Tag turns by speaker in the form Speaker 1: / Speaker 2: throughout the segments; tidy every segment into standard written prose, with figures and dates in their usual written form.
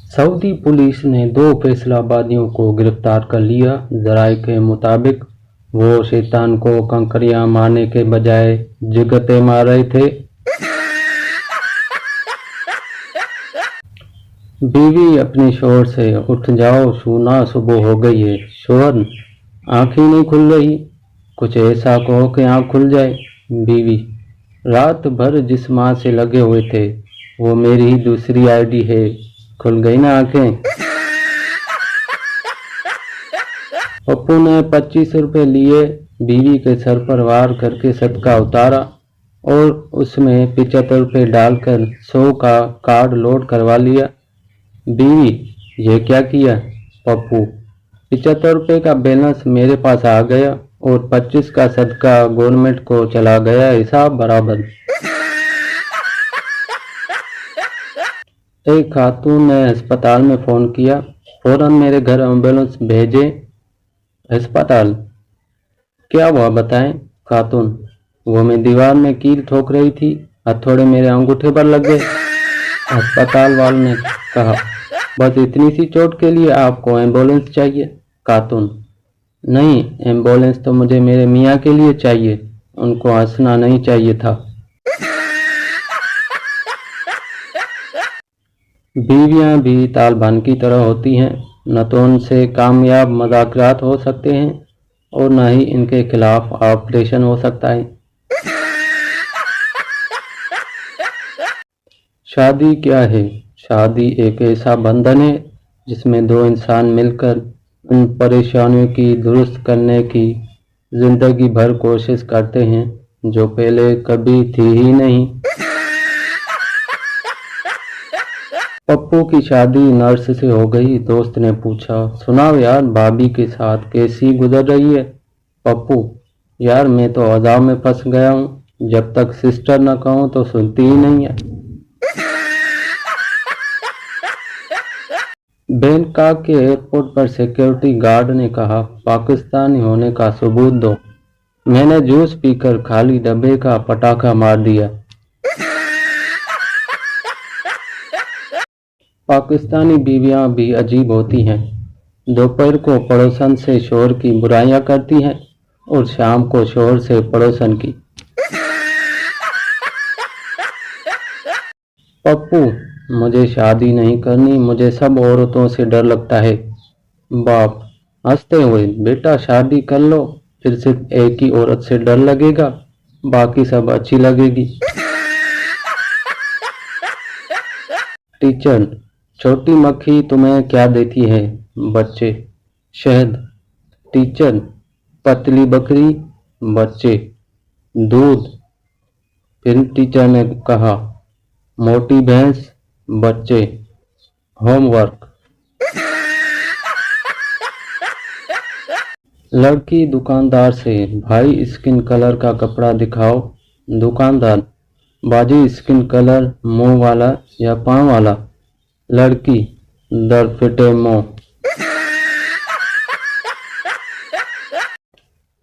Speaker 1: Saudi police ने 2 फैसलाबादियों को गिरफ्तार कर लिया। जराये के मुताबिक वो शैतान को कंकरियां मारने के बजाय जिगते मार रहे थे। बीवी अपने शोहर से, उठ जाओ सूना, सुबह हो गई है। शोहर, आंखें नहीं खुल रही, कुछ ऐसा कहो कि आंख खुल जाए। बीवी, रात भर जिस माँ से लगे हुए थे वो मेरी ही दूसरी आईडी है, खुल गई ना आंखें। पप्पू ने 25 रुपए लिए, बीवी के सर पर वार करके सदका उतारा और उसमें 75 रुपए डालकर 100 का कार्ड लोड करवा लिया। बीवी, ये क्या किया? पप्पू, 75 रुपए का बैलेंस मेरे पास आ गया और 25 का सदका गवर्नमेंट को चला गया, हिसाब बराबर। एक खातून ने अस्पताल में फ़ोन किया, फौरन मेरे घर एम्बुलेंस भेजे। अस्पताल, क्या हुआ बताएं? खातून, वो मैं दीवार में कील ठोक रही थी, हथौड़े मेरे अंगूठे पर लग गए। अस्पताल वाले ने कहा, बस इतनी सी चोट के लिए आपको एम्बुलेंस चाहिए? खातून, नहीं, एम्बुलेंस तो मुझे मेरे मियाँ के लिए चाहिए, उनको हंसना नहीं चाहिए था। बीवियां भी तालिबान की तरह होती हैं, न तो उनसे कामयाब मुज़ाकरात हो सकते हैं और न ही इनके खिलाफ ऑपरेशन हो सकता है। शादी क्या है? शादी एक ऐसा बंधन है जिसमें 2 इंसान मिलकर उन परेशानियों की दुरुस्त करने की जिंदगी भर कोशिश करते हैं जो पहले कभी थी ही नहीं। पप्पू की शादी नर्स से हो गई। दोस्त ने पूछा, सुनाओ यार, भाभी के साथ कैसी गुजर रही है? पप्पू, यार मैं तो अज़ाब में फंस गया हूँ, जब तक सिस्टर न कहूँ तो सुनती ही नहीं है। बैंकॉक के एयरपोर्ट पर सिक्योरिटी गार्ड ने कहा, पाकिस्तानी होने का सबूत दो। मैंने जूस पीकर खाली डब्बे का पटाखा मार दिया। पाकिस्तानी बीवियां भी अजीब होती हैं। दोपहर को पड़ोसन से शोहर की बुराइयां करती हैं और शाम को शोहर से पड़ोसन की। पप्पू, मुझे शादी नहीं करनी, मुझे सब औरतों से डर लगता है। बाप हंसते हुए, बेटा शादी कर लो, फिर सिर्फ एक ही औरत से डर लगेगा, बाकी सब अच्छी लगेगी। टीचर, छोटी मक्खी तुम्हें क्या देती है? बच्चे, शहद। टीचर, पतली बकरी। बच्चे, दूध। फिर टीचर ने कहा, मोटी भैंस। बच्चे, होमवर्क। लड़की दुकानदार से, भाई स्किन कलर का कपड़ा दिखाओ। दुकानदार, बाजी स्किन कलर, मुंह वाला या पाँव वाला? लड़की, दर्द फिटे मुंह।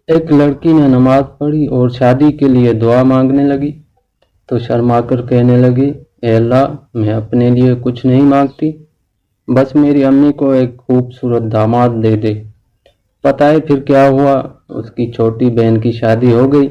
Speaker 1: एक लड़की ने नमाज पढ़ी और शादी के लिए दुआ मांगने लगी तो शर्माकर कहने लगी, ए अल्लाह, मैं अपने लिए कुछ नहीं मांगती, बस मेरी अम्मी को एक खूबसूरत दामाद दे दे। पता है फिर क्या हुआ? उसकी छोटी बहन की शादी हो गई।